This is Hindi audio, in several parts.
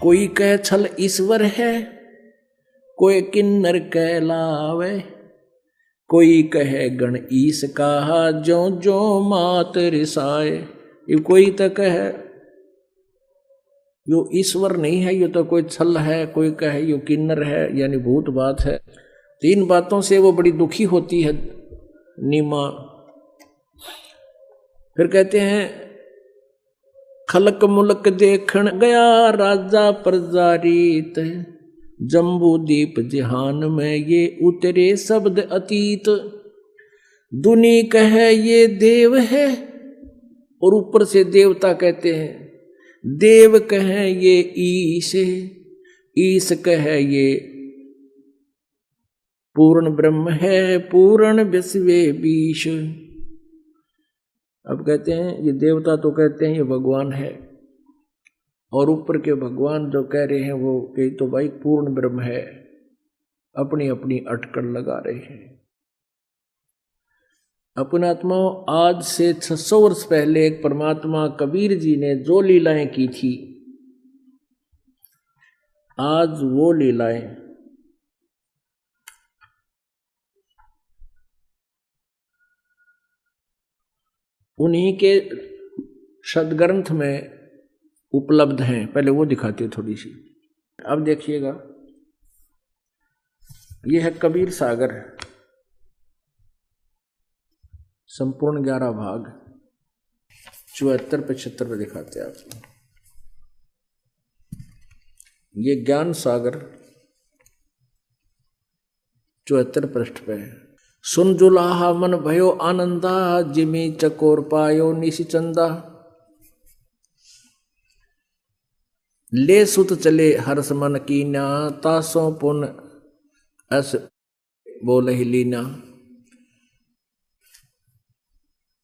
कोई कह छल ईश्वर है, कोई किन्नर कहलावे, कोई कहे गण ईस कहा, जो जो मात रिसाए। ये कोई तो कहे यो ईश्वर नहीं है, यो तो कोई छल है, कोई कहे यो किन्नर है यानी भूत बात है। तीन बातों से वो बड़ी दुखी होती है नीमा। फिर कहते हैं खलक मुलक देखण गया राजा प्रजारीत, जम्बू दीप जहान में ये उतरे शब्द अतीत। दुनी कहे ये देव है, और ऊपर से देवता कहते हैं, देव कहे ये ईश है, ईश कहे ये पूर्ण ब्रह्म है, पूर्ण विश्वे बीश। अब कहते हैं ये देवता तो कहते हैं ये भगवान है, और ऊपर के भगवान जो कह रहे हैं वो कही तो भाई पूर्ण ब्रह्म है, अपनी अपनी अटकल लगा रहे हैं। अपने आत्माओं, आज से 600 वर्ष पहले एक परमात्मा कबीर जी ने जो लीलाएं की थी, आज वो लीलाएं उन्हीं के सदग्रंथ में उपलब्ध हैं। पहले वो दिखाती है थोड़ी सी। अब देखिएगा, ये है कबीर सागर, संपूर्ण 11 भाग, 74-75 में दिखाते हैं आपको। ये ज्ञान सागर 74 पृष्ठ पे है। सुन जुलाहा मन भयो आनंदा, जिमी चकोर पायो निशिचंदा। ले सुत चले हर्ष मन कीना, तासों पुन अस बोल ही लीना।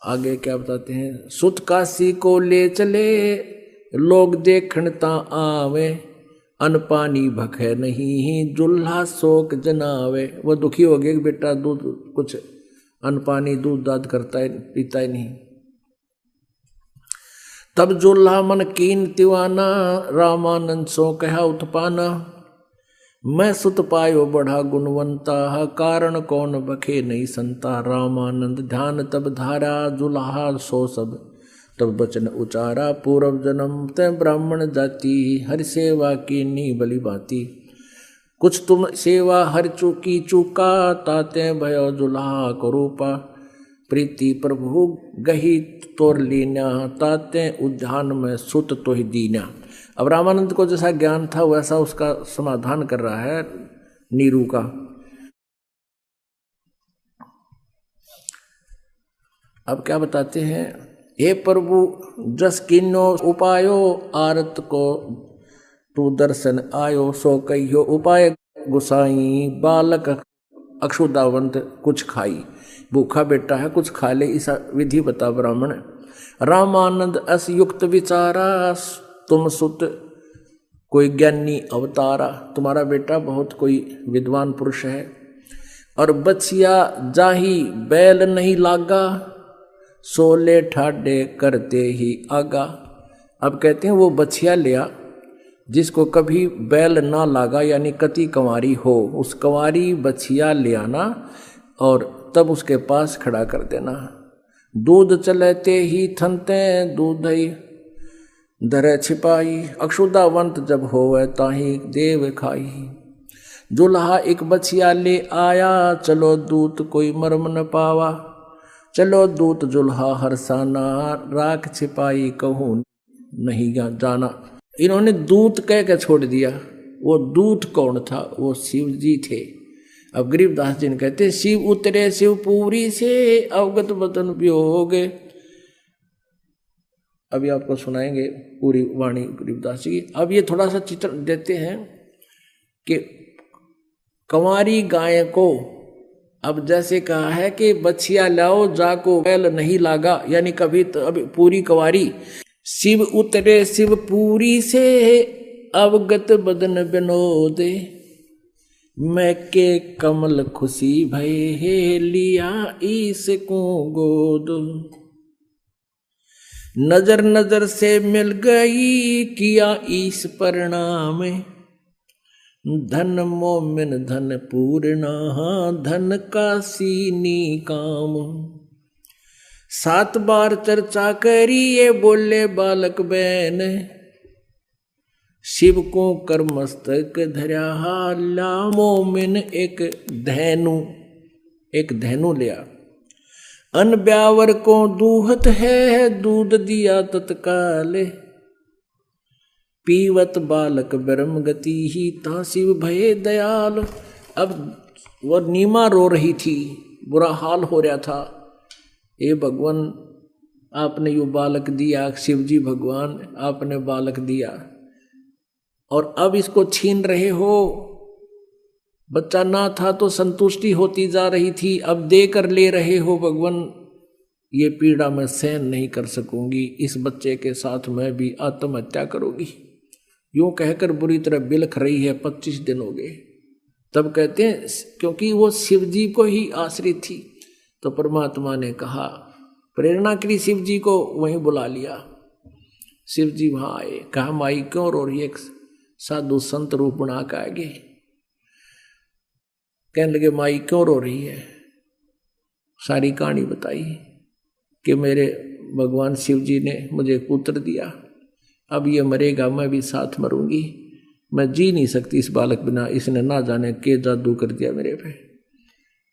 आगे क्या बताते हैं, सुत काशी को ले चले, लोग देखण ता आवे, अन पानी भखे नहीं, जुल्हा शोक जनावे। वो दुखी हो गए कि बेटा दूध कुछ अन्न पानी दूध दाद करता है, पीता ही नहीं। तब जुल्हा मन कीन तिवाना, रामानंद सो कहा उत्पाना। मैं सुत पायो बढ़ा गुणवंता, कारण कौन बखे नहीं संता। रामानंद ध्यान तब धारा, जुल्हा सो सब तब वचन उचारा। पूर्व जन्म ते ब्राह्मण जाति, हर सेवा की नी बलि भांति। कुछ तुम सेवा हर चूकी चूका, ताते भयो जुल्हा करूपा। प्रीति प्रभु गही तोर लीना, ताते उद्यान में सुत तो ही दीना। अब रामानंद को जैसा ज्ञान था वैसा उसका समाधान कर रहा है नीरू का। अब क्या बताते हैं, हे प्रभु जस किन्नो उपायो, आरत को तू दर्शन आयो। सो कहियो उपाय गुसाई, बालक अक्षुदावंत कुछ खाई। भूखा बेटा है कुछ खा ले, ऐसा विधि बता ब्राह्मण। रामानंद अस युक्त विचारा, तुम सुत कोई ज्ञानी अवतारा। तुम्हारा बेटा बहुत कोई विद्वान पुरुष है। और बछिया जाही बैल नहीं लागा, सोले ठाडे करते ही आगा। अब कहते हैं वो बछिया लिया जिसको कभी बैल ना लागा, यानी कति कंवारी हो, उस कंवारी बछिया ले आना और तब उसके पास खड़ा कर देना। दूध चलते ही थनते, दूध ही धरे छिपाई। अक्षुदावंत जब होवे ताही देव खाई। जुल्हा एक बछिया ले आया, चलो दूत कोई मर्म न पावा। चलो दूत जुल्हा हरसाना, राख छिपाई कहूँ नहीं जाना। इन्होंने दूत कह के छोड़ दिया। वो दूत कौन था? वो शिव जी थे। अब गरीबदास जी ने कहते शिव उतरे शिवपुरी से, अवगत बदन वियोग। अभी आपको सुनाएंगे पूरी वाणी गरीबदास जी की। अब ये थोड़ा सा चित्र देते हैं कि कंवारी गाय को, अब जैसे कहा है कि बछिया लाओ जाको बैल नहीं लागा, यानी कभी तो अभी पूरी कंवारी। शिव उतरे शिवपुरी से, अवगत बदन विनोद। मैं के कमल खुशी भय, लिया ईस को गोद। नजर नजर से मिल गई किया ईश परिणाम, धन मोमिन धन पूर्णा धन का सीनी काम। 7 बार चर्चा करी ये बोले बालक बहन, शिव को कर मस्तक धर्या ला मोमिन एक धैनु लिया। अन ब्यावर को दूहत है दूध दिया तत्काल, पीवत बालक ब्रह्म गति ही ता शिव भये दयाल। अब वह नीमा रो रही थी, बुरा हाल हो रहा था। ए भगवान आपने यो बालक दिया, शिव जी भगवान आपने बालक दिया और अब इसको छीन रहे हो। बच्चा ना था तो संतुष्टि होती जा रही थी, अब देकर ले रहे हो भगवान। ये पीड़ा मैं सहन नहीं कर सकूंगी, इस बच्चे के साथ मैं भी आत्महत्या करूंगी। यूं कहकर बुरी तरह बिलख रही है। 25 दिन हो गए। तब कहते हैं क्योंकि वो शिव जी को ही आश्रित थी, तो परमात्मा ने कहा, प्रेरणा के लिए शिव जी को वहीं बुला लिया। शिव जी वहां आए, कहा माई क्यों रो रही है? साधु संत रूप बना के आगे कहने लगे माई क्यों रो रही है? सारी कहानी बताई कि मेरे भगवान शिव जी ने मुझे पुत्र दिया, अब ये मरेगा मैं भी साथ मरूंगी, मैं जी नहीं सकती इस बालक बिना, इसने ना जाने के जादू कर दिया मेरे पे।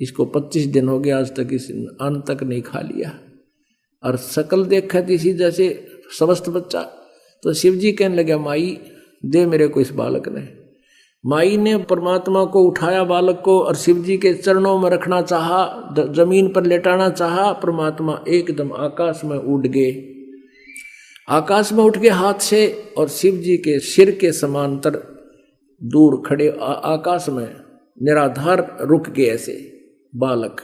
इसको 25 दिन हो गए आज तक इस अन्न तक नहीं खा लिया और शकल देखा थी इसी जैसे स्वस्थ बच्चा। तो शिव जी कहने लगे माई दे मेरे को इस बालक ने। माई ने परमात्मा को उठाया बालक को और शिव जी के चरणों में रखना चाहा, जमीन पर लेटाना चाहा। परमात्मा एकदम आकाश में उड़ गए, आकाश में उठ के हाथ से और शिव जी के सिर के समांतर दूर खड़े आकाश में निराधार रुक गए ऐसे बालक।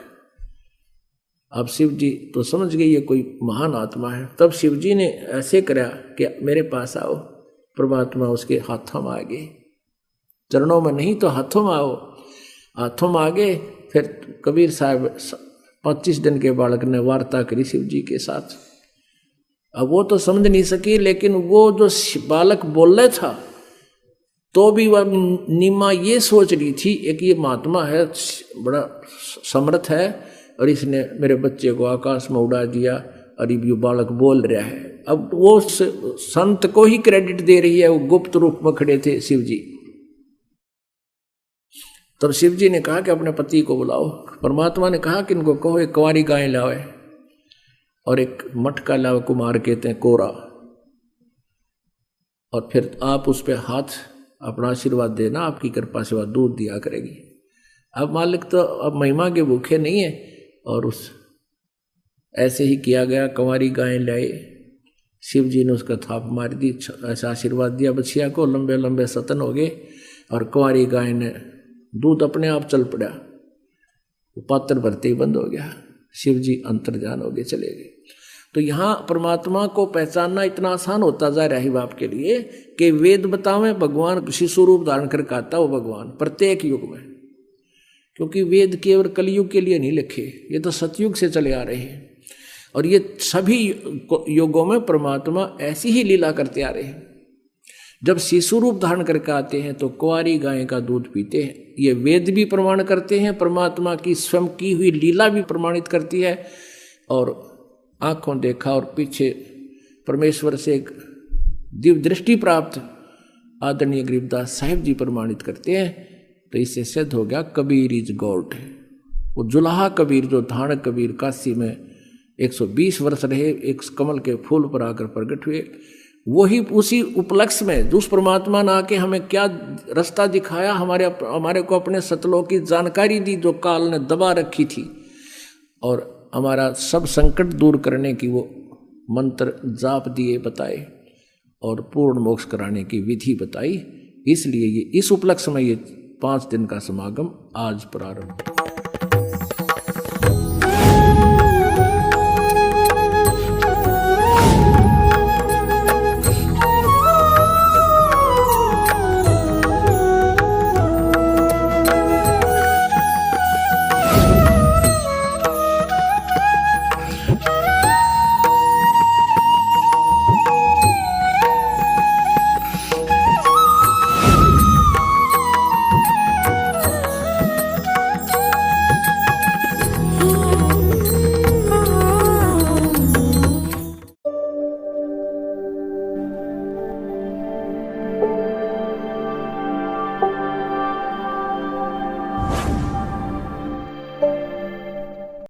अब शिव जी तो समझ गए ये कोई महान आत्मा है। तब शिव जी ने ऐसे करा कि मेरे पास आओ। परमात्मा उसके हाथों में आ गए, चरणों में नहीं तो हाथों में आओ। हाथों में आ गए। फिर कबीर साहब 25 दिन के बालक ने वार्ता करी शिव जी के साथ। अब वो तो समझ नहीं सकी, लेकिन वो जो बालक बोल रहा था तो भी वह नीमा ये सोच रही थी एक ये महात्मा है, बड़ा समर्थ है और इसने मेरे बच्चे को आकाश में उड़ा दिया और ये बालक बोल रहा है। अब वो संत को ही क्रेडिट दे रही है, वो गुप्त रूप में खड़े थे शिव जी। तब शिव जी ने कहा कि अपने पति को बुलाओ। परमात्मा ने कहा कि इनको कहो एक कुंवारी गाय लावे और एक मटका लावे, कुमार कहते हैं कोरा, और फिर आप उस पर हाथ अपना आशीर्वाद देना, आपकी कृपा से वह दूध दिया करेगी। अब मालिक तो अब महिमा के भूखे नहीं है और उस ऐसे ही किया गया। कुंवारी गाय लाए, शिव जी ने उसका थाप मार दी, ऐसा आशीर्वाद दिया बछिया को, लंबे लंबे सतन हो गए और कुंवारी गाय ने दूध अपने आप चल पड़ा, वो पात्र भरते ही बंद हो गया। शिव जी अंतर्ध्यान हो गए, चले गए। तो यहाँ परमात्मा को पहचानना इतना आसान होता जा रहा है बाप के लिए कि वेद बतावे भगवान शिशु रूप धारण करके आता वो भगवान प्रत्येक युग में, क्योंकि वेद केवल कलयुग के लिए नहीं लिखे, ये तो सतयुग से चले आ रहे हैं और ये सभी युगों में परमात्मा ऐसी ही लीला करते आ रहे हैं। जब शिशु रूप धारण करके आते हैं तो कुंवारी गाय का दूध पीते हैं, ये वेद भी प्रमाण करते हैं, परमात्मा की स्वयं की हुई लीला भी प्रमाणित करती है और आंखों देखा और पीछे परमेश्वर से एक दिव्य दृष्टि प्राप्त आदरणीय गरीबदास साहिब जी प्रमाणित करते हैं। तो इससे सिद्ध हो गया कबीर इज गॉड। वो जुलाहा कबीर जो धारण कबीर काशी में 120 वर्ष रहे, एक कमल के फूल पर आकर प्रकट हुए, वही उसी उपलक्ष्य में उस परमात्मा ने आके हमें क्या रास्ता दिखाया, हमारे को अपने सतलोक की जानकारी दी जो काल ने दबा रखी थी और हमारा सब संकट दूर करने की वो मंत्र जाप दिए बताए और पूर्ण मोक्ष कराने की विधि बताई। इसलिए ये इस उपलक्ष्य में ये 5 दिन का समागम आज प्रारंभ।